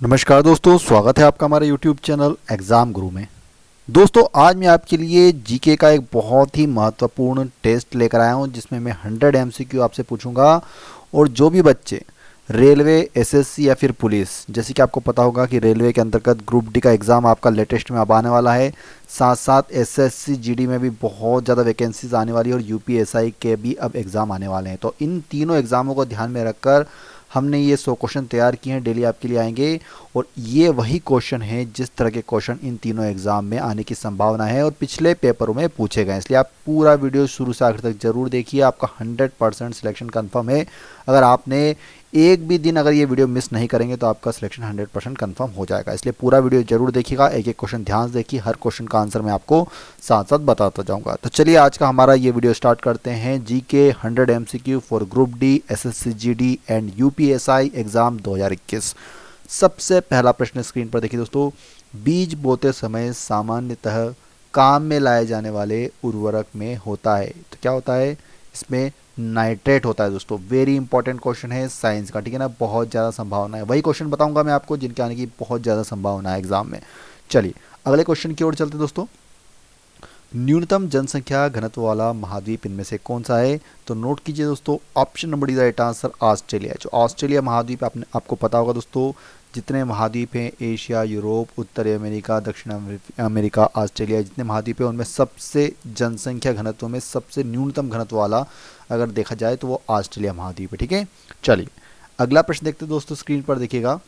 नमस्कार दोस्तों, स्वागत है आपका हमारे YouTube चैनल एग्ज़ाम गुरु में। दोस्तों, आज मैं आपके लिए जीके का एक बहुत ही महत्वपूर्ण टेस्ट लेकर आया हूं, जिसमें मैं 100 एमसीक्यू आपसे पूछूंगा। और जो भी बच्चे रेलवे, एसएससी या फिर पुलिस, जैसे कि आपको पता होगा कि रेलवे के अंतर्गत ग्रुप डी का एग्ज़ाम आपका लेटेस्ट में अब आने वाला है। साथ साथ एसएससी जीडी में भी बहुत ज़्यादा वैकेंसीज आने वाली है और यूपीएसआई के भी अब एग्ज़ाम आने वाले हैं। तो इन तीनों एग्ज़ामों को ध्यान में रखकर हमने ये 100 क्वेश्चन तैयार किए हैं, डेली आपके लिए आएंगे। और ये वही क्वेश्चन है जिस तरह के क्वेश्चन इन तीनों एग्जाम में आने की संभावना है और पिछले पेपरों में पूछे गए, इसलिए आप पूरा वीडियो शुरू से आखिर तक जरूर देखिए। आपका 100% सिलेक्शन कंफर्म है। अगर आपने एक भी दिन अगर ये वीडियो मिस नहीं करेंगे तो आपका सिलेक्शन 100% कंफर्म हो जाएगा, इसलिए पूरा वीडियो जरूर देखिएगा। एक एक क्वेश्चन ध्यान से देखिए, हर क्वेश्चन का आंसर मैं आपको साथ साथ बताता जाऊंगा। तो चलिए आज का हमारा ये वीडियो स्टार्ट करते हैं। GK 100 MCQ for group D, SSC GD and UPSI exam 2021। सबसे पहला प्रश्न स्क्रीन पर देखिए दोस्तों। बीज बोते समय सामान्यतः काम में लाए जाने वाले उर्वरक में होता है, तो क्या होता है इसमें? नाइट्रेट होता है दोस्तों। वेरी इंपॉर्टेंट क्वेश्चन है साइंस का, ठीक है ना। बहुत ज़्यादा संभावना है, वही क्वेश्चन बताऊंगा मैं आपको जिनके आने की बहुत ज़्यादा संभावना है एग्जाम में। चलिए अगले क्वेश्चन की ओर चलते दोस्तों। न्यूनतम जनसंख्या घनत्व वाला महाद्वीप इनमें से कौन सा है? तो नोट कीजिए दोस्तों, option number D right answer Australia. जो ऑस्ट्रेलिया महाद्वीप आपको पता होगा दोस्तों, जितने महाद्वीप हैं एशिया, यूरोप, उत्तरी अमेरिका, दक्षिण अमेरिका, ऑस्ट्रेलिया, जितने महाद्वीप हैं उनमें सबसे जनसंख्या घनत्व में सबसे न्यूनतम घनत्व वाला अगर देखा जाए तो वो ऑस्ट्रेलिया महाद्वीप है, ठीक है। चलिए अगला प्रश्न देखते हैं दोस्तों, स्क्रीन पर देखिएगा।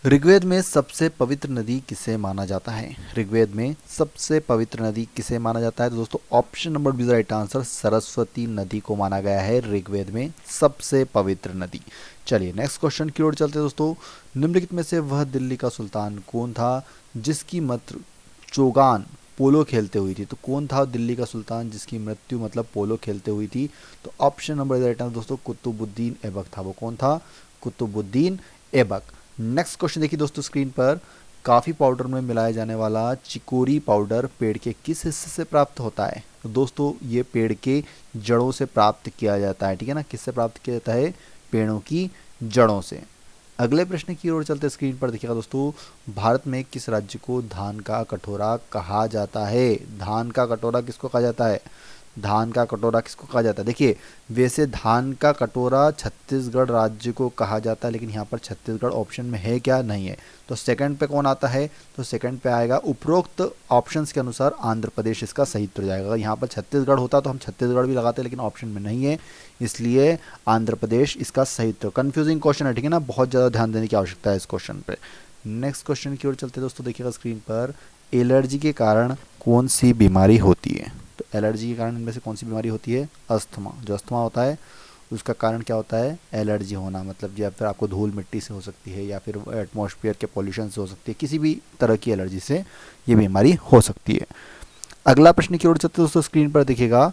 ऋग्वेद में सबसे पवित्र नदी किसे माना जाता है? ऋग्वेद में सबसे पवित्र नदी किसे माना जाता है? तो दोस्तों option number B right answer Saraswati नदी को माना गया है ऋग्वेद में सबसे पवित्र नदी। चलिए नेक्स्ट क्वेश्चन की ओर चलते हैं दोस्तों। निम्नलिखित में से वह दिल्ली का सुल्तान कौन था जिसकी मृत्यु चौगान पोलो खेलते हुई थी? तो कौन था दिल्ली का सुल्तान जिसकी मृत्यु मतलब पोलो खेलते हुई थी? तो ऑप्शन नंबर राइट आंसर दोस्तों कुतुबुद्दीन ऐबक था। वो कौन था? कुतुबुद्दीन ऐबक। नेक्स्ट क्वेश्चन देखिए दोस्तों स्क्रीन पर। कॉफ़ी पाउडर में मिलाया जाने वाला चिकोरी पाउडर पेड़ के किस हिस्से से प्राप्त होता है? तो दोस्तों ये पेड़ के जड़ों से प्राप्त किया जाता है, ठीक है ना। किससे प्राप्त किया जाता है? पेड़ों की जड़ों से। अगले प्रश्न की ओर चलते स्क्रीन पर देखिएगा दोस्तों। भारत में किस राज्य को धान का कटोरा कहा जाता है? धान का कटोरा किसको कहा जाता है? धान का कटोरा किसको कहा जाता है? देखिए वैसे धान का कटोरा छत्तीसगढ़ राज्य को कहा जाता है, लेकिन यहाँ पर छत्तीसगढ़ ऑप्शन में है क्या? नहीं है। तो सेकंड पे कौन आता है? तो सेकंड पे आएगा उपरोक्त ऑप्शंस के अनुसार आंध्र प्रदेश इसका सही उत्तर जाएगा। अगर यहाँ पर छत्तीसगढ़ होता तो हम छत्तीसगढ़ भी लगाते, लेकिन ऑप्शन में नहीं है, इसलिए आंध्र प्रदेश इसका सही उत्तर। कन्फ्यूजिंग क्वेश्चन है, ठीक है ना, बहुत ज़्यादा ध्यान देने की आवश्यकता है इस क्वेश्चन पर। नेक्स्ट क्वेश्चन की ओर चलते दोस्तों, देखिएगा स्क्रीन पर। एलर्जी के कारण कौन सी बीमारी होती है? तो एलर्जी के कारण इनमें से कौन सी बीमारी होती है? अस्थमा। जो अस्थमा होता है उसका कारण क्या होता है? एलर्जी होना। मतलब या फिर आपको धूल मिट्टी से हो सकती है या फिर एटमॉस्फेयर के पॉल्यूशन से हो सकती है, किसी भी तरह की एलर्जी से ये बीमारी हो सकती है। अगला प्रश्न की ओर चलते दोस्तों, स्क्रीन पर देखिएगा।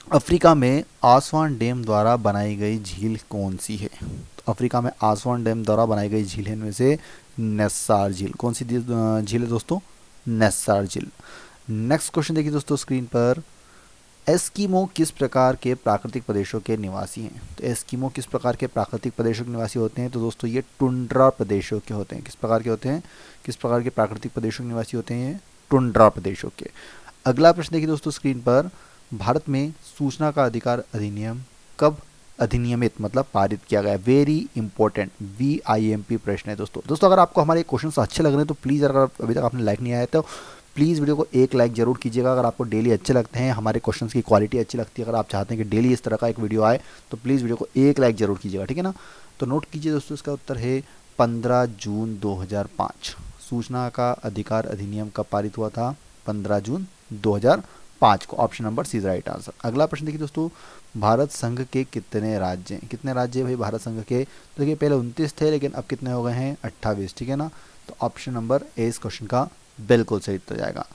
अफ्रीका में आसवान डैम द्वारा बनाई गई झील कौन सी है? तो अफ्रीका में आसवान डैम द्वारा बनाई गई झील है इनमें से नेस्सार झील। कौन सी झील है दोस्तों? नेस्सार झील। नेक्स्ट क्वेश्चन देखिए दोस्तों स्क्रीन पर। एस्किमो किस प्रकार के प्राकृतिक प्रदेशों के निवासी हैं? तो एस्किमो किस प्रकार के प्राकृतिक प्रदेशों के निवासी होते हैं? तो दोस्तों ये टुंड्रा प्रदेशों के होते हैं। किस प्रकार के होते हैं? किस प्रकार के प्राकृतिक प्रदेशों के निवासी होते हैं? टुंड्रा प्रदेशों के। अगला प्रश्न देखिए दोस्तों स्क्रीन पर। भारत में सूचना का अधिकार अधिनियम कब अधिनियमित मतलब पारित किया गया? वेरी इंपॉर्टेंट VIMP प्रश्न है दोस्तों। अगर आपको हमारे क्वेश्चन अच्छे लग रहे हैं तो प्लीज़, अगर अभी तक आपने लाइक नहीं आया तो प्लीज़ वीडियो को एक लाइक जरूर कीजिएगा। अगर आपको डेली अच्छे लगते हैं, हमारे क्वेश्चंस की क्वालिटी अच्छी लगती है, अगर आप चाहते हैं कि डेली इस तरह का एक वीडियो आए तो प्लीज़ वीडियो को एक लाइक जरूर कीजिएगा, ठीक है ना। तो नोट कीजिए दोस्तों, इसका उत्तर है 15 जून 2005। सूचना का अधिकार अधिनियम कब पारित हुआ था? 15 जून 2005 को। Option number C right answer. अगला प्रश्न देखिए दोस्तों। भारत संघ के कितने राज्य हैं? कितने राज्य भाई भारत संघ के? तो देखिए पहले 29 थे, लेकिन अब कितने हो गए हैं? 28, ठीक है ना। तो ऑप्शन नंबर ए इस क्वेश्चन का बिल्कुल सही उत्तर जाएगा।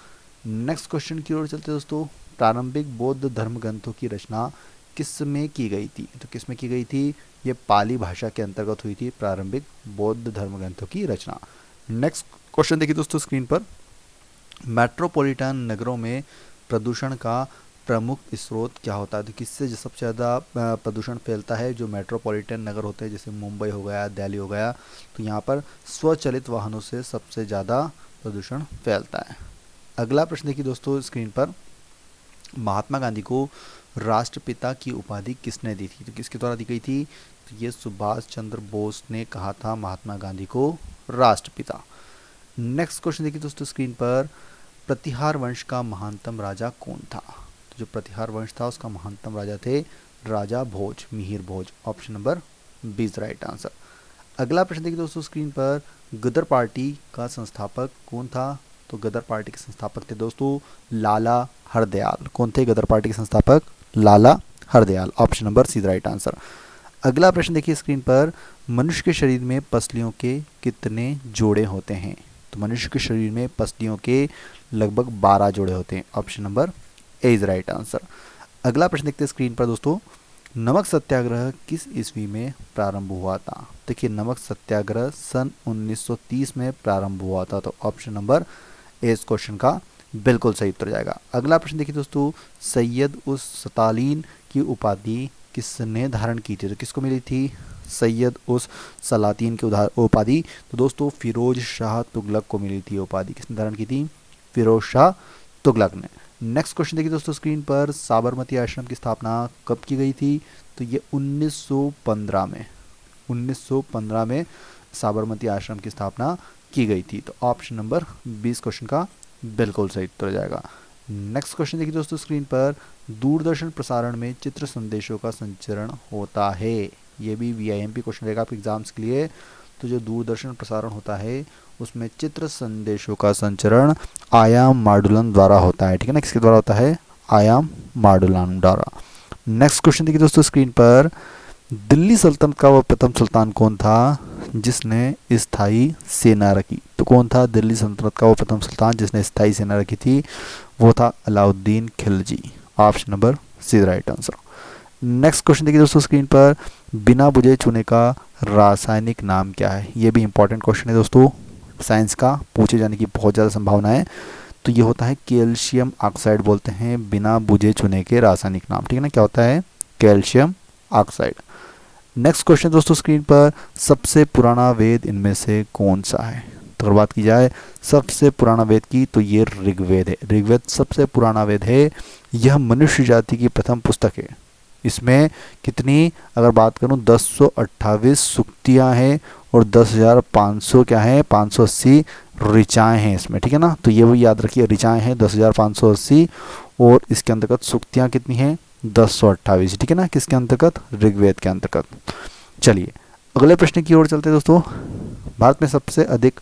नेक्स्ट क्वेश्चन की ओर चलते दोस्तों। प्रारंभिक बौद्ध धर्म ग्रंथों की रचना किस में की गई थी? तो किस में की गई थी? ये पाली भाषा के अंतर्गत हुई थी प्रारंभिक बौद्ध धर्म ग्रंथों की रचना। नेक्स्ट क्वेश्चन देखिए दोस्तों स्क्रीन पर। मेट्रोपॉलिटन नगरों में प्रदूषण का प्रमुख स्रोत क्या होता है? तो किससे जो सबसे ज़्यादा प्रदूषण फैलता है? जो मेट्रोपॉलिटन नगर होते हैं जैसे मुंबई हो गया, दिल्ली हो गया, तो यहाँ पर स्वचालित वाहनों से सबसे ज़्यादा प्रदूषण फैलता है। अगला प्रश्न देखिए दोस्तों स्क्रीन पर, महात्मा गांधी को राष्ट्रपिता की उपाधि किसने दी थी? तो किसके द्वारा दी गई थी? तो ये सुभाष चंद्र बोस ने कहा था महात्मा गांधी को राष्ट्रपिता। नेक्स्ट क्वेश्चन देखिए दोस्तों स्क्रीन पर, प्रतिहार वंश का महानतम राजा कौन था? तो जो प्रतिहार वंश था उसका महानतम राजा थे राजा Bhoj, Mihir Bhoj. Option number 20 right answer. अगला प्रश्न देखिए दोस्तों स्क्रीन पर, गदर पार्टी का संस्थापक कौन था? तो गदर पार्टी के संस्थापक थे दोस्तों लाला हरदयाल। कौन थे गदर पार्टी के संस्थापक? Lala Hardayal. Option number C right answer. अगला प्रश्न देखिए स्क्रीन पर, मनुष्य के शरीर में पसलियों के कितने जोड़े होते हैं? तो मनुष्य के शरीर में पसलियों के लगभग 12 जोड़े होते हैं। Option number A is right answer. अगला प्रश्न देखते हैं स्क्रीन पर दोस्तों, नमक सत्याग्रह किस ईस्वी में प्रारंभ हुआ था? देखिए नमक सत्याग्रह सन 1930 में प्रारंभ हुआ था। तो ऑप्शन नंबर ए इस क्वेश्चन का बिल्कुल सही उत्तर जाएगा। अगला प्रश्न देखिए दोस्तों, सैयद उस सतालीन की उपाधि किसने धारण की थी? तो किसको मिली थी सैयद उस सलातीन की उपाधि? तो दोस्तों फिरोज शाह तुगलक को मिली थी उपाधि। किसने धारण की थी? फिरोज शाह तुगलक ने। नेक्स्ट क्वेश्चन देखिए दोस्तों स्क्रीन पर, साबरमती आश्रम की स्थापना कब की गई थी? तो ये 1915 में 1915 में साबरमती आश्रम की स्थापना की गई थी। तो ऑप्शन नंबर 20 क्वेश्चन का बिल्कुल सही उत्तर जाएगा। नेक्स्ट क्वेश्चन देखिए दोस्तों स्क्रीन पर, दूरदर्शन प्रसारण में चित्र संदेशों का संचरण होता है। ये भी VIMP क्वेश्चन रहेगा आपके एग्जाम्स के लिए। तो जो दूरदर्शन प्रसारण होता है उसमें चित्र संदेशों का संचरण आयाम माडुलन द्वारा होता है। ठीक है ना, किसके द्वारा होता है? आयाम माडुलन द्वारा। नेक्स्ट क्वेश्चन देखिए दोस्तों स्क्रीन पर, दिल्ली सल्तनत का वह प्रथम सुल्तान कौन था जिसने स्थायी सेना रखी? तो कौन था दिल्ली सल्तनत का वो प्रथम सुल्तान जिसने स्थायी सेना रखी थी? वो था Alauddin Khilji. Option number C right answer. Next question देखिए दोस्तों स्क्रीन पर, बिना बुझे चूने का रासायनिक नाम क्या है? ये भी इंपॉर्टेंट क्वेश्चन है दोस्तों, साइंस का पूछे जाने की बहुत ज़्यादा संभावना है। तो ये होता है कैल्शियम ऑक्साइड, बोलते हैं बिना बुझे चूने के रासायनिक नाम। ठीक है ना, क्या होता है? Calcium oxide. नेक्स्ट क्वेश्चन दोस्तों स्क्रीन पर, सबसे पुराना वेद इनमें से कौन सा है? तो अगर बात की जाए सबसे पुराना वेद की तो ये ऋग्वेद है। ऋग्वेद सबसे पुराना वेद है। यह मनुष्य जाति की प्रथम पुस्तक है। इसमें कितनी अगर बात करूं 1028 सूक्तियाँ हैं और 10,500 क्या है 580 ऋचाएँ हैं इसमें। ठीक है ना, तो ये वो याद रखिए, ऋचाएँ हैं 10,580 और इसके अंतर्गत सूक्तियाँ कितनी हैं 1028। ठीक है ना, किसके अंतर्गत? ऋग्वेद के अंतर्गत। चलिए अगले प्रश्न की ओर चलते हैं दोस्तों। भारत में सबसे अधिक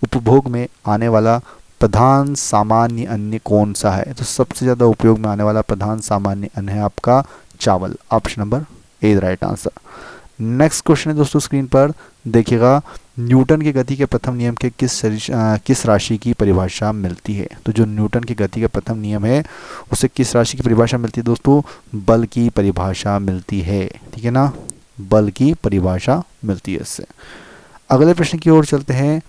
उपभोग में आने वाला प्रधान सामान्य अन्न कौन सा है? तो सबसे ज़्यादा उपयोग में आने वाला प्रधान सामान्य अन्न है आपका चावल। Option number A right answer. Next question है दोस्तों स्क्रीन पर, देखिएगा न्यूटन की गति के प्रथम नियम के किस राशि की परिभाषा मिलती है? तो जो न्यूटन की गति का प्रथम नियम है उसे किस राशि की परिभाषा मिलती है दोस्तों? बल की परिभाषा मिलती है। ठीक है ना, बल की परिभाषा मिलती है इससे। अगले प्रश्न की ओर चलते हैं,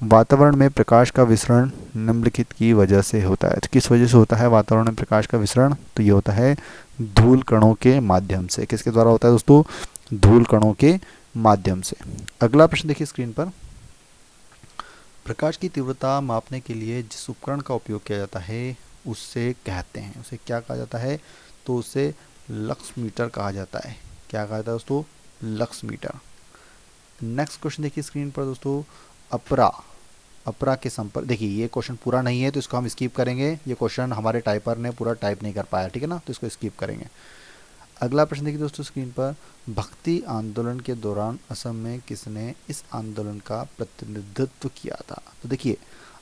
वातावरण में प्रकाश का विसरण निम्नलिखित की वजह से होता है। तो किस वजह से होता है वातावरण में प्रकाश का विसरण? तो ये होता है धूल कणों के माध्यम से। किसके द्वारा होता है दोस्तों? धूल कणों के माध्यम से। अगला प्रश्न देखिए स्क्रीन पर, प्रकाश की तीव्रता मापने के लिए जिस उपकरण का उपयोग किया जाता है उससे कहते हैं, उसे क्या कहा जाता है? तो उसे लक्स मीटर कहा जाता है। क्या कहा जाता है दोस्तों? Lux meter. नेक्स्ट क्वेश्चन देखिए स्क्रीन पर दोस्तों, अपरा के संपर्क, देखिए ये क्वेश्चन पूरा नहीं है तो इसको हम स्किप करेंगे। ये क्वेश्चन हमारे टाइपर ने पूरा टाइप नहीं कर पाया। ठीक है ना, तो इसको स्किप करेंगे। अगला प्रश्न देखिए दोस्तों स्क्रीन पर, भक्ति आंदोलन के दौरान असम में किसने इस आंदोलन का प्रतिनिधित्व किया था? तो देखिए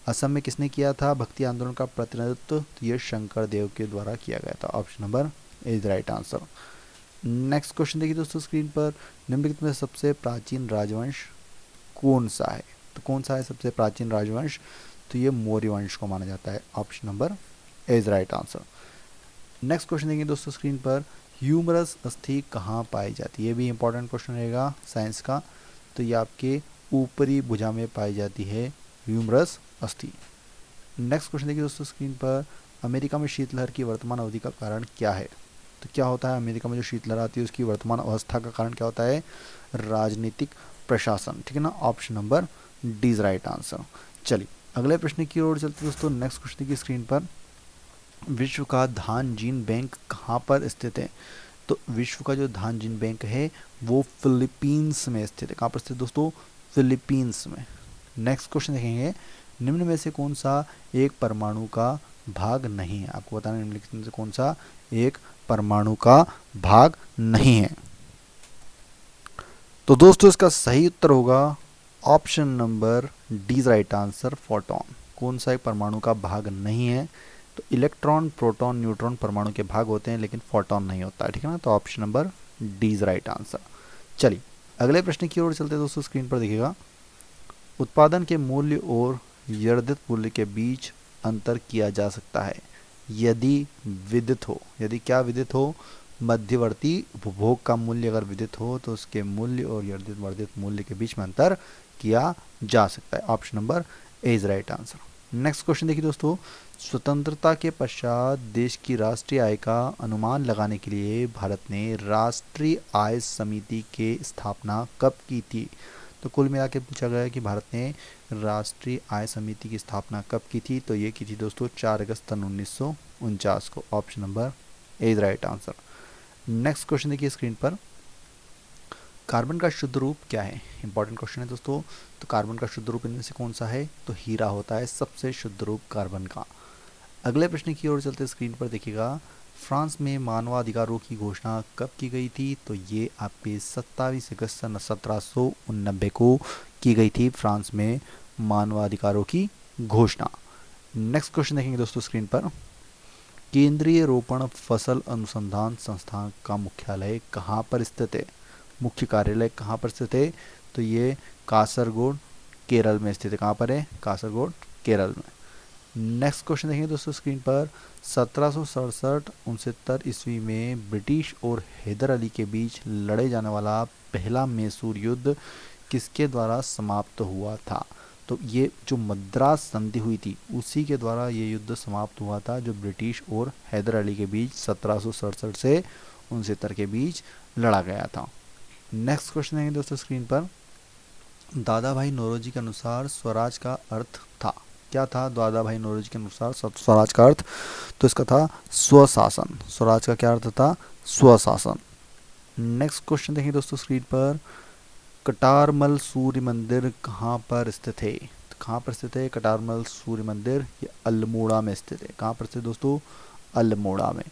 असम में किसने किया था भक्ति आंदोलन का प्रतिनिधित्व? तो ये शंकर देव के द्वारा किया गया था। Option number is right answer. Next question देखिए दोस्तों स्क्रीन पर, निम्नलिखित में सबसे प्राचीन राजवंश कौन सा है? तो कौन सा है सबसे प्राचीन राजवंश? तो ये मौर्य वंश को माना जाता है। Option number is right answer. Next question देखिए दोस्तों स्क्रीन पर, ह्यूमरस अस्थि कहाँ पाई जाती है? ये भी इंपॉर्टेंट क्वेश्चन रहेगा साइंस का। तो ये आपके ऊपरी भुजा में पाई जाती है ह्यूमरस अस्थि। नेक्स्ट क्वेश्चन देखिए दोस्तों स्क्रीन पर, अमेरिका में शीतलहर की वर्तमान अवधि का कारण क्या है? तो क्या होता है अमेरिका में जो शीतलहर आती है उसकी वर्तमान अवस्था का कारण क्या होता है? राजनीतिक प्रशासन। ठीक है ना, option number D is right answer. चलिए अगले प्रश्न की ओर चलते दोस्तों। नेक्स्ट क्वेश्चन की स्क्रीन पर, विश्व का धान जीन बैंक कहाँ पर स्थित है? तो विश्व का जो धान जीन बैंक है वो फिलीपींस में स्थित है। कहाँ पर स्थित दोस्तों? फिलीपींस में। नेक्स्ट क्वेश्चन देखेंगे, निम्न में से कौन सा एक परमाणु का भाग नहीं है? आपको बताना है निम्नलिखित में से कौन सा एक परमाणु का भाग नहीं है। तो दोस्तों इसका सही उत्तर होगा option number D right answer, photon. कौन सा एक परमाणु का भाग नहीं है? तो इलेक्ट्रॉन, प्रोटॉन, न्यूट्रॉन परमाणु के भाग होते हैं लेकिन फोटोन नहीं होता है। ठीक है ना, तो option number D is right answer. चलिए अगले प्रश्न की ओर चलते हैं दोस्तों। स्क्रीन पर देखिएगा, उत्पादन के मूल्य और वर्धित मूल्य के बीच अंतर किया जा सकता है यदि विदित हो। यदि क्या विदित हो? मध्यवर्ती उपभोग का मूल्य अगर विदित हो तो उसके मूल्य और वर्धित मूल्य के बीच में अंतर किया जा सकता है। Option number A is right answer. Next question देखिए दोस्तों, स्वतंत्रता के पश्चात देश की राष्ट्रीय आय का अनुमान लगाने के लिए भारत ने राष्ट्रीय आय समिति की स्थापना कब की थी? तो कुल मिला के पूछा गया है कि भारत ने राष्ट्रीय आय समिति की स्थापना कब की थी? तो ये की थी दोस्तों 4 अगस्त सन 1949 को। Option number A is right answer. Next question देखिए स्क्रीन पर, कार्बन का शुद्ध रूप क्या है? इंपॉर्टेंट क्वेश्चन है दोस्तों। तो कार्बन का शुद्ध रूप इनमें से कौन सा है? तो हीरा होता है सबसे शुद्ध रूप कार्बन का। अगले प्रश्न की ओर चलते स्क्रीन पर देखिएगा, फ्रांस में मानवाधिकारों की घोषणा कब की गई थी? तो ये आपके 27 अगस्त सन 1789 को की गई थी फ्रांस में मानवाधिकारों की घोषणा। नेक्स्ट क्वेश्चन देखेंगे दोस्तों स्क्रीन पर, केंद्रीय रोपण फसल अनुसंधान संस्थान का मुख्यालय कहाँ पर स्थित है? मुख्य कार्यालय कहाँ पर स्थित है? तो ये कासरगोड केरल में स्थित है। कहाँ पर है? कासरगोड केरल में। नेक्स्ट क्वेश्चन देखेंगे दोस्तों स्क्रीन पर, 1767-69 ईस्वी में ब्रिटिश और हैदर अली के बीच लड़े जाने वाला पहला मैसूर युद्ध किसके द्वारा समाप्त हुआ था? तो ये जो मद्रास संधि हुई थी उसी के द्वारा ये युद्ध समाप्त हुआ था, जो ब्रिटिश और हैदर अली के बीच 1767 से 69 के बीच लड़ा गया था। नेक्स्ट क्वेश्चन है दोस्तों स्क्रीन पर, दादा भाई नौरोजी के अनुसार स्वराज का अर्थ था? क्या था दादा भाई नौरोजी के अनुसार स्वराज का अर्थ? तो इसका था स्वशासन। स्वराज का क्या अर्थ था? स्वशासन। नेक्स्ट क्वेश्चन देखिए दोस्तों स्क्रीन पर, कटारमल सूर्य मंदिर कहाँ पर स्थित है? तो कहाँ पर स्थित है कटारमल सूर्य मंदिर? ये अल्मोड़ा में स्थित है। कहाँ पर स्थित दोस्तों? अल्मोड़ा में।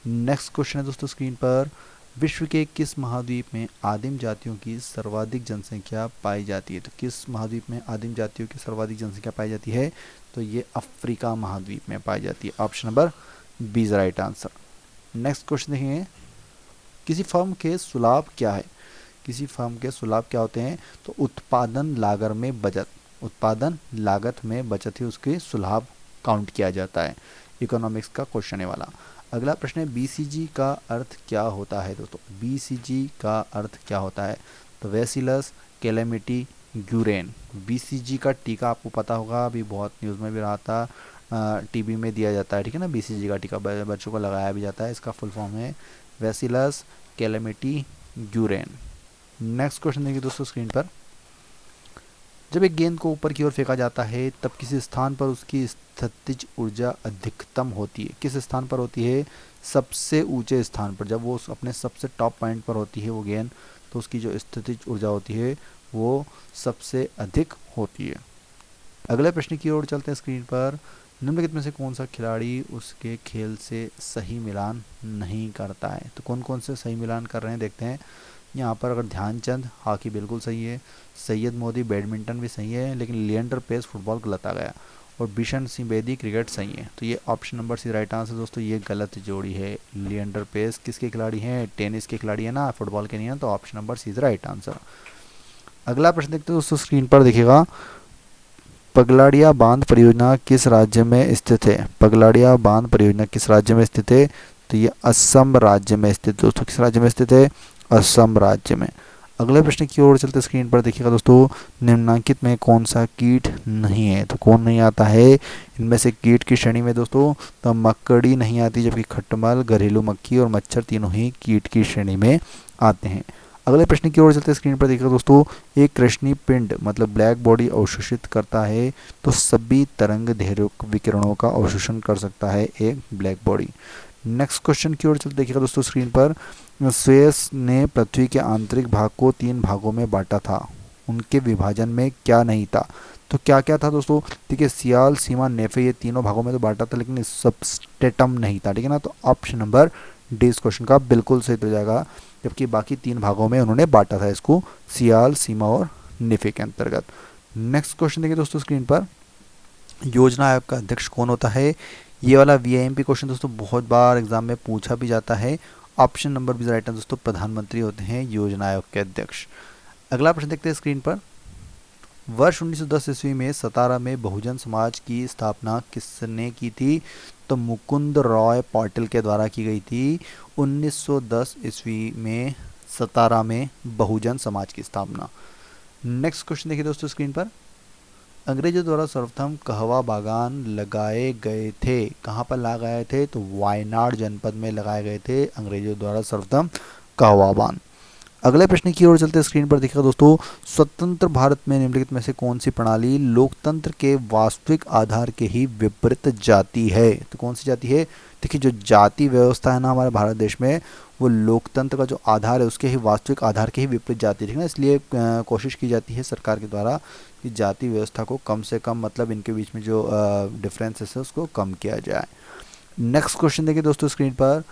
नेक्स्ट क्वेश्चन है दोस्तों स्क्रीन पर, विश्व के किस महाद्वीप में आदिम जातियों की सर्वाधिक जनसंख्या पाई जाती है? तो किस महाद्वीप में आदिम जातियों की सर्वाधिक जनसंख्या पाई जाती है? तो ये अफ्रीका महाद्वीप में पाई जाती है। Option number B is right answer. Next question देखेंगे, किसी फर्म के सुलाभ क्या है? किसी फर्म के सुलाभ क्या होते हैं? तो उत्पादन लागत में बचत। उत्पादन लागत में बचत ही उसके सुलाभ काउंट किया जाता है। इकोनॉमिक्स का क्वेश्चन है वाला। अगला प्रश्न है, बीसीजी का अर्थ क्या होता है दोस्तों? बीसीजी का अर्थ क्या होता है? तो बैसिलस कैलेमिटी ग्यूरेन। बीसीजी का टीका आपको पता होगा, अभी बहुत न्यूज़ में भी रहा था, टीबी में दिया जाता है। ठीक है ना, बीसीजी का टीका बच्चों को लगाया भी जाता है। इसका फुल फॉर्म है बैसिलस कैलेमिटी ग्यूरेन। नेक्स्ट क्वेश्चन देखिए दोस्तों स्क्रीन पर, जब एक गेंद को ऊपर की ओर फेंका जाता है तब किसी स्थान पर उसकी स्थितिज ऊर्जा अधिकतम होती है? किस स्थान पर होती है? सबसे ऊंचे स्थान पर। जब वो अपने सबसे टॉप पॉइंट पर होती है वो गेंद, तो उसकी जो स्थितिज ऊर्जा होती है वो सबसे अधिक होती है। अगले प्रश्न की ओर चलते हैं स्क्रीन पर, निम्नलिखित में से कौन सा खिलाड़ी उसके खेल से सही मिलान नहीं करता है? तो कौन कौन से सही मिलान कर रहे हैं देखते हैं। यहाँ पर अगर ध्यानचंद हॉकी बिल्कुल सही है, सैयद मोदी बैडमिंटन भी सही है, लेकिन लिएंडर पेस फुटबॉल गलत आ गया, और बिशन सिंह बेदी क्रिकेट सही है। तो ये option number C right answer दोस्तों, ये गलत जोड़ी है। लिएंडर पेस किसके खिलाड़ी हैं? टेनिस के खिलाड़ी है ना, फुटबॉल के नहीं है। तो option number C right answer. अगला प्रश्न देखते हैं दोस्तों स्क्रीन पर देखिएगा, पगलाड़िया बांध परियोजना किस राज्य में स्थित है? पगलाड़िया बांध परियोजना किस राज्य में स्थित है? तो ये असम राज्य में स्थित दोस्तों। किस राज्य में स्थित है? असम राज्य में। अगले प्रश्न की ओर चलते स्क्रीन पर देखिएगा दोस्तों, निम्नलिखित में कौन सा कीट नहीं है? तो कौन नहीं आता है इनमें से कीट की श्रेणी में दोस्तों? तो मकड़ी नहीं आती, जबकि खटमल, घरेलू मक्खी और मच्छर तीनों ही कीट की श्रेणी में आते हैं। अगले प्रश्न की ओर चलते स्क्रीन पर देखिएगा दोस्तों, एक कृष्णि पिंड मतलब ब्लैक बॉडी अवशोषित करता है तो सभी तरंग दैर्घ्य विकिरणों का अवशोषण कर सकता है एक ब्लैक बॉडी। नेक्स्ट क्वेश्चन की ओर चलते देखिएगा दोस्तों स्क्रीन पर, स्वेस ने पृथ्वी के आंतरिक भाग को 3 भागों में बांटा था, उनके विभाजन में क्या नहीं था? तो क्या क्या था दोस्तों? ठीक है, सियाल, सीमा, नेफे, ये तीनों भागों में तो बांटा था, लेकिन सबस्टेटम नहीं था। ठीक है ना, तो ऑप्शन नंबर डी इस क्वेश्चन का बिल्कुल सही हो जाएगा, जबकि बाकी 3 भागों में उन्होंने बांटा था इसको, सियाल, सीमा और नेफे के अंतर्गत। नेक्स्ट क्वेश्चन देखिए दोस्तों स्क्रीन पर, योजना आयोग का अध्यक्ष कौन होता है? ये वाला वीआईएमपी क्वेश्चन दोस्तों बहुत बार एग्जाम में पूछा भी जाता है। ऑप्शन नंबर बी राइट है दोस्तों, प्रधानमंत्री होते हैं योजना आयोग के अध्यक्ष। अगला प्रश्न देखते हैं स्क्रीन पर, वर्ष 1910 ईस्वी में सतारा में बहुजन समाज की स्थापना किसने की थी? तो मुकुंद रॉय पाटिल के द्वारा की गई थी 1910 ईस्वी में सतारा में बहुजन समाज की स्थापना। नेक्स्ट क्वेश्चन देखिए दोस्तों स्क्रीन पर, अंग्रेजों द्वारा सर्वप्रथम कहवा बागान लगाए गए थे, कहाँ पर लगाए थे? तो वायनाड जनपद में लगाए गए थे अंग्रेजों द्वारा सर्वप्रथम कहवा बागान। अगले प्रश्न की ओर चलते स्क्रीन पर देखिएगा दोस्तों, स्वतंत्र भारत में निम्नलिखित में से कौन सी प्रणाली लोकतंत्र के वास्तविक आधार के ही विपरीत जाती है? तो कौन सी जाती है? देखिए, जो जाति व्यवस्था है ना हमारे भारत देश में, वो लोकतंत्र का जो आधार है उसके ही वास्तविक आधार के ही विपरीत जाती है। ठीक है ना, इसलिए कोशिश की जाती है सरकार के द्वारा कि जाति व्यवस्था को कम से कम, मतलब इनके बीच में जो डिफरेंसेस है उसको कम किया जाए। नेक्स्ट क्वेश्चन देखिए दोस्तों स्क्रीन पर,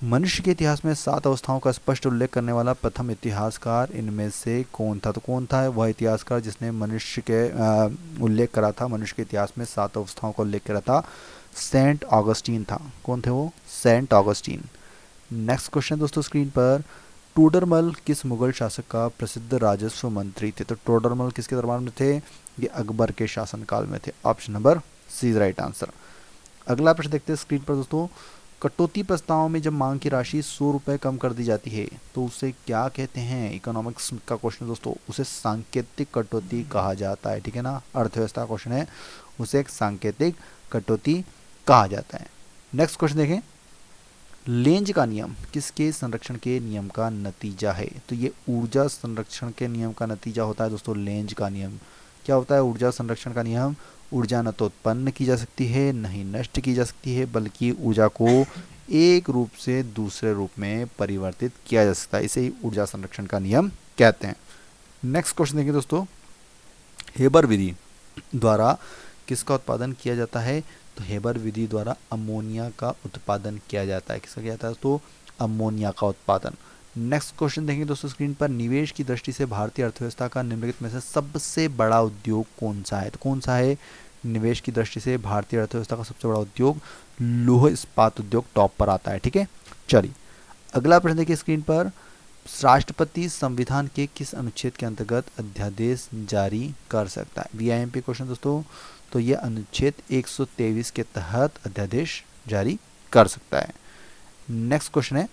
मनुष्य के इतिहास में 7 अवस्थाओं का स्पष्ट उल्लेख करने वाला प्रथम इतिहासकार इनमें से कौन था? तो कौन था वह इतिहासकार जिसने मनुष्य के उल्लेख करा था, मनुष्य के इतिहास में 7 अवस्थाओं का उल्लेख करा था? सेंट ऑगस्टीन था। कौन थे वो? Saint Augustine. नेक्स्ट क्वेश्चन दोस्तों स्क्रीन पर, टोडरमल किस मुगल शासक का प्रसिद्ध राजस्व मंत्री थे? तो टोडरमल किसके दरबार में थे? ये अकबर के शासनकाल में थे। Option number C right answer. अगला प्रश्न देखते हैं स्क्रीन पर दोस्तों, कटौती प्रस्ताव में जब मांग की राशि 100 रुपये कम कर दी जाती है तो उसे क्या कहते हैं? इकोनॉमिक्स का क्वेश्चन दोस्तों, उसे सांकेतिक कटौती कहा जाता है। ठीक है ना, अर्थव्यवस्था क्वेश्चन है, उसे एक सांकेतिक कटौती कहा जाता है। नेक्स्ट क्वेश्चन देखें, लेंज का नियम किसके संरक्षण के नियम का नतीजा है? तो ये ऊर्जा संरक्षण के नियम का नतीजा होता है दोस्तों लेंज का नियम। क्या होता है ऊर्जा संरक्षण का नियम? ऊर्जा न तो उत्पन्न की जा सकती है, न ही नष्ट की जा सकती है, बल्कि ऊर्जा को एक रूप से दूसरे रूप में परिवर्तित किया जा सकता है। इसे ही ऊर्जा संरक्षण का नियम कहते हैं। नेक्स्ट क्वेश्चन देखिए दोस्तों, हेबर विधि द्वारा किसका उत्पादन किया जाता है? तो हेबर विधि द्वारा अमोनिया का उत्पादन किया जाता है। किसका किया जाता है? तो अमोनिया का उत्पादन। नेक्स्ट क्वेश्चन देखेंगे दोस्तों स्क्रीन पर, निवेश की दृष्टि से भारतीय अर्थव्यवस्था का निम्नलिखित में से सबसे बड़ा उद्योग कौन सा है? तो कौन सा है निवेश की दृष्टि से भारतीय अर्थव्यवस्था का सबसे बड़ा उद्योग? लौह इस्पात उद्योग टॉप पर आता है। ठीक है, चलिए अगला प्रश्न देखिए स्क्रीन पर, राष्ट्रपति संविधान के किस अनुच्छेद के अंतर्गत अध्यादेश जारी कर सकता है? वीआईएमपी क्वेश्चन दोस्तों, तो ये अनुच्छेद 123 के तहत अध्यादेश जारी कर सकता है। नेक्स्ट क्वेश्चन है,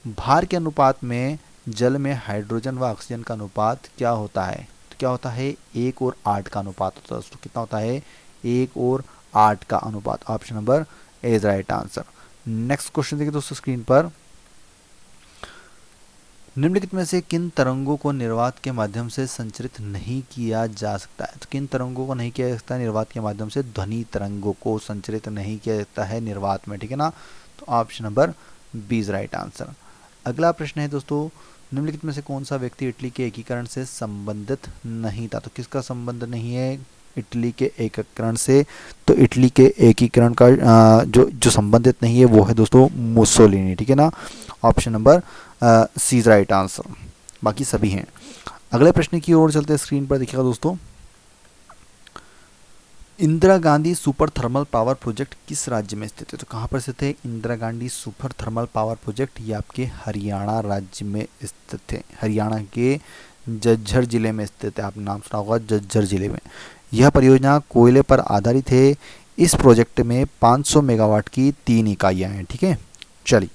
भार के अनुपात में जल में हाइड्रोजन व ऑक्सीजन का अनुपात क्या होता है? तो क्या होता है? 1 और 8 का अनुपात होता है। तो कितना होता है? 1 और 8 का अनुपात। Option number A is right answer. Next question देखिए दोस्तों स्क्रीन पर, निम्नलिखित में से किन तरंगों को निर्वात के माध्यम से संचरित नहीं किया जा सकता है? तो किन तरंगों को नहीं किया जा सकता है निर्वात के माध्यम से? ध्वनि तरंगों को संचरित नहीं किया जाता है निर्वात में। ठीक है ना, तो option number B is right answer. अगला प्रश्न है दोस्तों, निम्नलिखित में से कौन सा व्यक्ति इटली के एकीकरण से संबंधित नहीं था? तो किसका संबंध नहीं है इटली के एकीकरण से? तो इटली के एकीकरण का जो संबंधित नहीं है वो है दोस्तों मुसोलिनी। ठीक है ना, option number C is right answer, बाकी सभी हैं। अगले प्रश्न की ओर चलते हैं स्क्रीन पर देखिएगा दोस्तों, Indira Gandhi super thermal power project किस राज्य में स्थित है? तो कहाँ पर स्थित है Indira Gandhi super thermal power project? ये आपके हरियाणा राज्य में स्थित है, हरियाणा के झज्जर जिले में स्थित है। आपने नाम सुना होगा झज्जर जिले में। यह परियोजना कोयले पर आधारित है। इस प्रोजेक्ट में 500 मेगावाट की 3 इकाइयाँ हैं। ठीक है, चलिए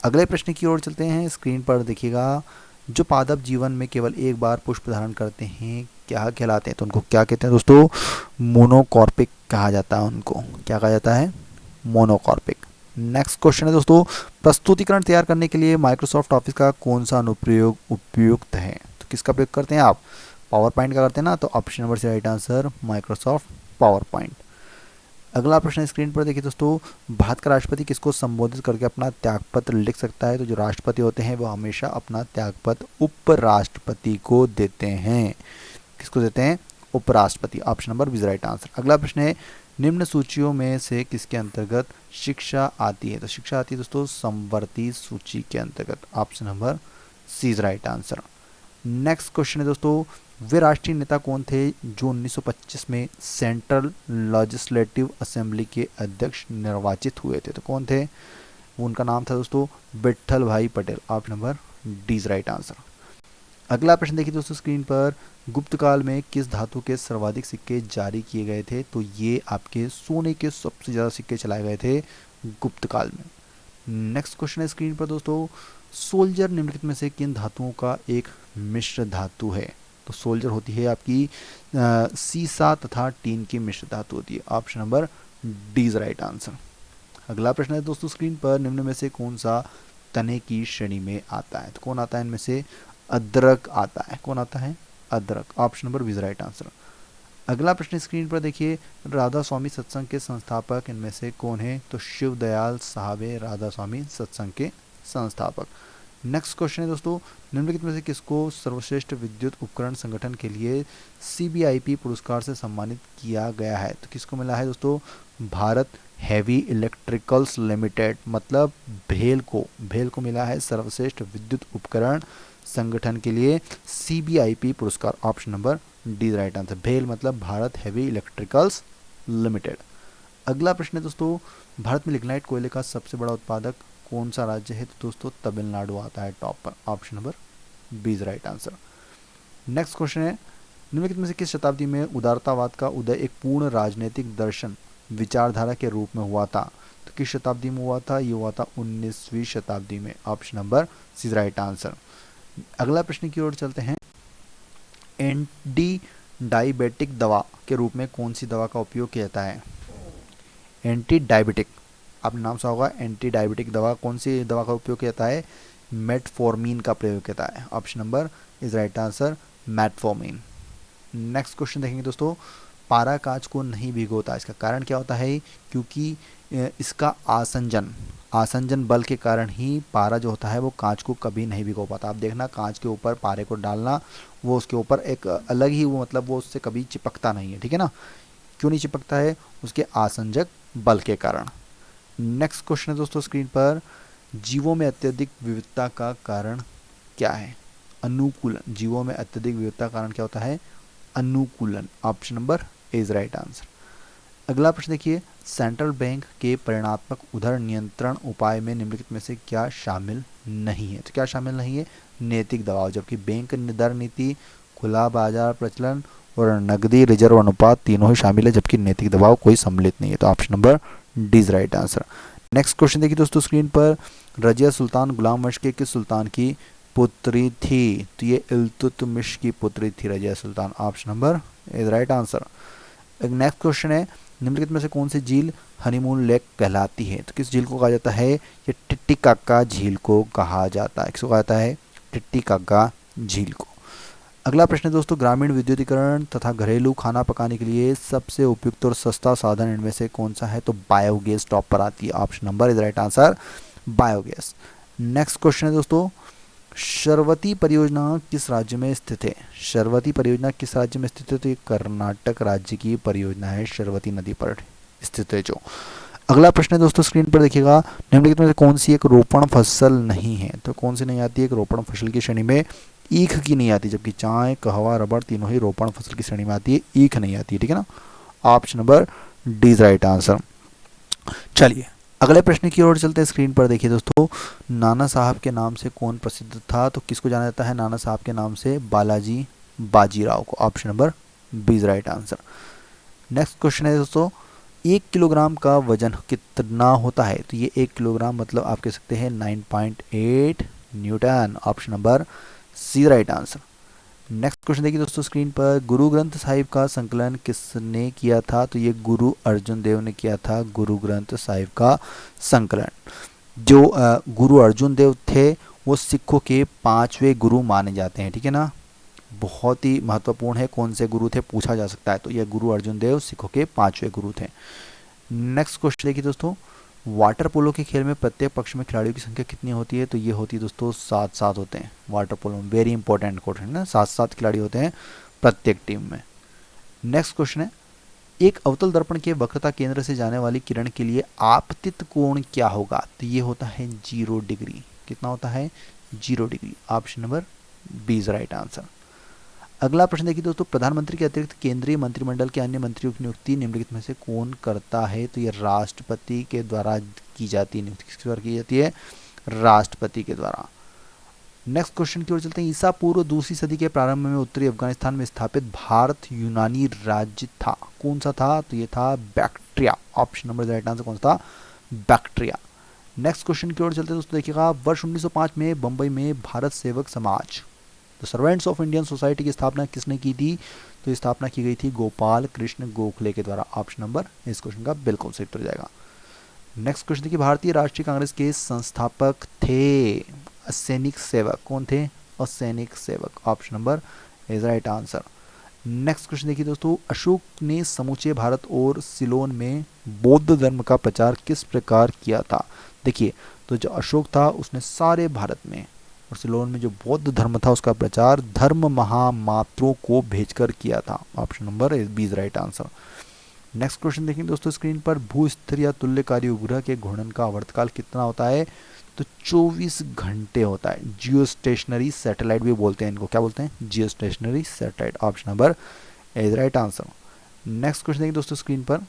अगले प्रश्न की ओर चलते हैं। स्क्रीन पर देखिएगा, जो पादप जीवन में केवल एक बार पुष्प धारण करते हैं क्या कहलाते हैं? तो उनको क्या कहते हैं दोस्तों? मोनोकॉर्पिक कहा जाता है उनको। क्या कहा जाता है? मोनोकॉर्पिक। नेक्स्ट क्वेश्चन है दोस्तों, प्रस्तुतिकरण तैयार करने के लिए माइक्रोसॉफ्ट ऑफिस का कौन सा अनुप्रयोग उपयुक्त है? तो किसका प्रयोग करते हैं आप? पावर पॉइंट का करते हैं ना, तो ऑप्शन नंबर से right answer Microsoft power point. अगला प्रश्न स्क्रीन पर देखिए दोस्तों, भारत का राष्ट्रपति किसको संबोधित करके अपना त्यागपत्र लिख सकता है? तो जो राष्ट्रपति होते हैं वो हमेशा अपना त्यागपत्र उपराष्ट्रपति को देते हैं। किसको देते हैं? उपराष्ट्रपति। Option number B right answer. अगला प्रश्न है, निम्न सूचियों में से किसके अंतर्गत शिक्षा आती है? तो शिक्षा आती है दोस्तों समवर्ती सूची के अंतर्गत। Option number C is right answer. Next question है दोस्तों, वे राष्ट्रीय नेता कौन थे जो 1925 में सेंट्रल लेजिस्लेटिव असेंबली के अध्यक्ष निर्वाचित हुए थे? तो कौन थे? उनका नाम था दोस्तों विट्ठल भाई Patel. Option number D is right answer. अगला प्रश्न देखिए दोस्तों स्क्रीन पर, गुप्त काल में किस धातु के सर्वाधिक सिक्के जारी किए गए थे? तो ये आपके सोने के सबसे ज़्यादा सिक्के चलाए गए थे गुप्त काल में। नेक्स्ट क्वेश्चन है स्क्रीन पर दोस्तों, सोल्जर निम्नलिखित में से किन धातुओं का एक मिश्र धातु है? तो सोल्जर होती है आपकी सीसा तथा टीन की मिश्र धातु होती है। Option number D is right answer. अगला प्रश्न है दोस्तों स्क्रीन पर, निम्न में से कौन सा तने की श्रेणी में आता है? तो कौन आता है इनमें से? अदरक आता है। कौन आता है? अदरक। Option number B is right answer. अगला प्रश्न स्क्रीन पर देखिए, राधा स्वामी सत्संग के संस्थापक इनमें से कौन है? तो शिव दयाल साहबे राधा स्वामी सत्संग के संस्थापक। नेक्स्ट क्वेश्चन है दोस्तों, निम्नलिखित में से किसको सर्वश्रेष्ठ विद्युत उपकरण संगठन के लिए CBIP पुरस्कार से सम्मानित किया गया है? तो किसको मिला है दोस्तों? भारत हैवी इलेक्ट्रिकल्स लिमिटेड, मतलब भेल को मिला है सर्वश्रेष्ठ विद्युत उपकरण संगठन के लिए CBIP पुरस्कार। Option number D right answer. भेल मतलब भारत हैवी इलेक्ट्रिकल्स लिमिटेड। अगला प्रश्न है दोस्तों, भारत में लिग्नाइट कोयले का सबसे बड़ा उत्पादक कौन सा राज्य है? तो दोस्तों तमिलनाडु आता है टॉप पर। Option number B is right answer. Next question है, निम्नलिखित में से किस शताब्दी में उदारतावाद का उदय एक पूर्ण राजनीतिक दर्शन विचारधारा के रूप में हुआ था? तो किस शताब्दी में हुआ था? ये हुआ था 19वीं शताब्दी में। Option number C is right answer. अगला प्रश्न की ओर चलते हैं, एंटी डायबिटिक दवा के रूप में कौन सी दवा का उपयोग किया जाता है? एंटी डायबिटिक, आपने नाम सुना होगा। एंटी डायबिटिक दवा, कौन सी दवा का उपयोग किया जाता है? मेटफॉर्मिन का प्रयोग किया जाता है। Option number is right answer metformin. Next question देखेंगे दोस्तों, पारा कांच को नहीं भिगोता, इसका कारण क्या होता है? क्योंकि इसका आसंजन बल के कारण ही पारा जो होता है वो कांच को कभी नहीं भिगो पाता। आप देखना कांच के ऊपर पारे को डालना, वो उसके ऊपर एक अलग ही वो मतलब वो उससे कभी चिपकता नहीं है, ठीक है ना। क्यों नहीं चिपकता है? उसके आसंजक बल के कारण। नेक्स्ट क्वेश्चन है दोस्तों स्क्रीन पर, जीवों में अत्यधिक विविधता का कारण क्या है? अनुकूलन। जीवों में अत्यधिक विविधता का कारण क्या होता है? अनुकूलन। Option number A is right answer. अगला प्रश्न देखिए, सेंट्रल बैंक के परिणात्मक उधर नियंत्रण उपाय में निम्नलिखित में से क्या शामिल नहीं है? तो क्या शामिल नहीं है? नैतिक दबाव। जबकि बैंक दर नीति, खुला बाजार प्रचलन और नकदी रिजर्व अनुपात तीनों ही शामिल है, जबकि नैतिक दबाव कोई सम्मिलित नहीं है। तो option number D is right answer. Next question देखिए दोस्तों स्क्रीन पर, रजिया सुल्तान गुलाम वंश के किस सुल्तान की पुत्री थी? तो ये इल्तुतमिश की पुत्री थी Razia Sultan. Option number is right answer. Next question है, निम्नलिखित में से कौन सी झील हनीमून लेक कहलाती है? तो किस झील को कहा जाता है? ये टिटिकाका झील को कहा जाता है। किसको कहा जाता है? टिटिकाका झील को। अगला प्रश्न है दोस्तों, ग्रामीण विद्युतीकरण तथा घरेलू खाना पकाने के लिए सबसे उपयुक्त और सस्ता साधन इनमें से कौन सा है? तो बायोगैस टॉप पर आती है। Option number is right answer biogas. Next question है दोस्तों, शरवती परियोजना किस राज्य में स्थित है? शरवती परियोजना किस राज्य में स्थित है? तो ये कर्नाटक राज्य की परियोजना है, शरवती नदी पर स्थित है जो। अगला प्रश्न है दोस्तों स्क्रीन पर देखिएगा, निम्नलिखित में से कौन सी एक रोपण फसल नहीं है? तो कौन सी नहीं आती है? एक रोपण फसल की श्रेणी में ईख की नहीं आती, जबकि चाय, कहवा, रबड़ तीनों ही रोपण फसल की श्रेणी में आती है, ईख नहीं आती है, ठीक है ना। Option number D is right answer. चलिए अगले प्रश्न की ओर चलते हैं। स्क्रीन पर देखिए दोस्तों, नाना साहब के नाम से कौन प्रसिद्ध था? तो किसको जाना जाता है नाना साहब के नाम से? बालाजी बाजीराव को। Option number B is right answer. Next question है दोस्तों, 1 किलोग्राम का वजन कितना होता है? तो ये 1 किलोग्राम मतलब आप कह सकते हैं 9.8 newton. Option number C right answer. Next question देखिए दोस्तों स्क्रीन पर, गुरु ग्रंथ साहिब का संकलन किसने किया था? तो ये गुरु अर्जुन देव ने किया था गुरु ग्रंथ साहिब का संकलन। जो गुरु अर्जुन देव थे वो सिखों के 5वें गुरु माने जाते हैं, ठीक है ना। बहुत ही महत्वपूर्ण है, कौन से गुरु थे पूछा जा सकता है, तो ये गुरु अर्जुन देव सिखों के 5वें गुरु थे। नेक्स्ट क्वेश्चन देखिए दोस्तों, वाटर पोलो के खेल में प्रत्येक पक्ष में खिलाड़ियों की संख्या कितनी होती है? तो ये होती है दोस्तों 7 होते हैं वाटर पोलो में, वेरी इंपॉर्टेंट क्वेश्चन ना, 7 खिलाड़ी होते हैं प्रत्येक टीम में। नेक्स्ट क्वेश्चन है, एक अवतल दर्पण के वक्रता केंद्र से जाने वाली किरण के लिए आपतित कोण क्या होगा? तो ये होता है 0 डिग्री। कितना होता है? 0 degree. Option number B is right answer. अगला प्रश्न देखिए दोस्तों, प्रधानमंत्री के अतिरिक्त केंद्रीय मंत्रिमंडल के अन्य मंत्रियों की नियुक्ति निम्नलिखित में से कौन करता है? तो ये राष्ट्रपति के द्वारा की जाती है नियुक्ति। किसके द्वारा की जाती है? राष्ट्रपति के द्वारा। नेक्स्ट क्वेश्चन की ओर चलते हैं, ईसा पूर्व 2वीं सदी के प्रारंभ में उत्तरी अफगानिस्तान में स्थापित भारत यूनानी राज्य था, कौन सा था? तो ये था Bactria. Option number right answer कौन सा था? बैक्ट्रिया। नेक्स्ट क्वेश्चन की ओर चलते हैं दोस्तों, देखिएगा वर्ष 1905 में बंबई में भारत सेवक समाज the servants of Indian society की स्थापना किसने की थी? तो स्थापना की गई थी गोपाल कृष्ण गोखले के द्वारा। ऑप्शन नंबर इस क्वेश्चन का बिल्कुल सही उत्तर जाएगा। नेक्स्ट क्वेश्चन देखिए, भारतीय राष्ट्रीय कांग्रेस के संस्थापक थे असैनिक सेवक, कौन थे? असैनिक सेवक। Option number is right answer. Next question देखिए दोस्तों, अशोक ने समूचे भारत और सिलोन में बौद्ध धर्म का प्रचार किस प्रकार किया था? देखिए, तो जो अशोक था उसने सारे भारत में और सिलोन में जो बौद्ध धर्म था उसका प्रचार धर्म महामात्रों को भेजकर किया था। Option number B is right answer. Next question देखेंगे दोस्तों स्क्रीन पर, भूस्थिर या तुल्यकारी उपग्रह के घूर्णन का आवर्तकाल कितना होता है? तो 24 घंटे होता है। जियो स्टेशनरी सैटेलाइट भी बोलते हैं इनको, क्या बोलते हैं? जियो stationery satellite. Option number is right answer. Next question देखेंगे दोस्तों स्क्रीन पर,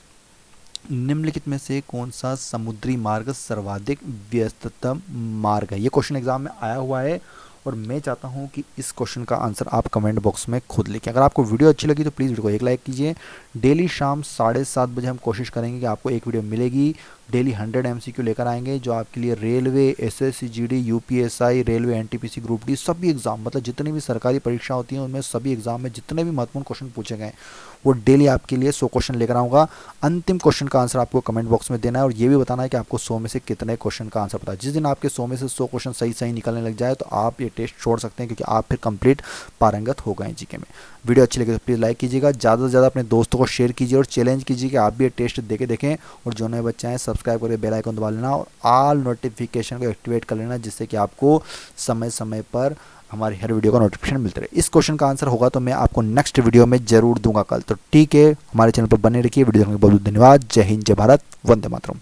निम्नलिखित में से कौन सा समुद्री मार्ग सर्वाधिक व्यस्ततम मार्ग है? ये क्वेश्चन एग्जाम में आया हुआ है और मैं चाहता हूं कि इस क्वेश्चन का आंसर आप कमेंट बॉक्स में खुद लिखें। अगर आपको वीडियो अच्छी लगी तो प्लीज़ वीडियो को एक लाइक कीजिए। डेली शाम 7:30 बजे हम कोशिश करेंगे कि आपको एक वीडियो मिलेगी। डेली 100 MCQ लेकर आएंगे जो आपके लिए railway, SSC GD, UPSI, railway, NTPC, group D सभी एग्जाम, मतलब जितनी भी सरकारी परीक्षा होती हैं उनमें सभी एग्जाम में जितने भी महत्वपूर्ण क्वेश्चन पूछे गए वो डेली आपके लिए 100 क्वेश्चन लेकर आऊँगा। अंतिम क्वेश्चन का आंसर आपको कमेंट बॉक्स में देना है और ये भी बताना है कि आपको 100 में से कितने क्वेश्चन का आंसर पता है। जिस दिन आपके 100 में से 100 क्वेश्चन सही निकलने लग जाए तो आप ये टेस्ट छोड़ सकते हैं, क्योंकि आप फिर कंप्लीट पारंगत हो गए जीके में। वीडियो अच्छी लगे तो प्लीज़ लाइक कीजिएगा, ज़्यादा से ज़्यादा अपने दोस्तों को शेयर कीजिए और चैलेंज कीजिए कि आप भी ये टेस्ट देके देखें। और जो नए बच्चे हैं सब्सक्राइब करके बेल आइकन दबा लेना और ऑल नोटिफिकेशन को एक्टिवेट कर लेना, जिससे कि आपको समय समय पर हमारी हर वीडियो का नोटिफिकेशन मिलते रहे। इस क्वेश्चन का आंसर होगा तो मैं आपको नेक्स्ट वीडियो में जरूर दूंगा कल। तो ठीक है, हमारे चैनल पर बने रखिए। वीडियो देखने के लिए बहुत धन्यवाद। जय हिंद, जय भारत, वंदे मातरम।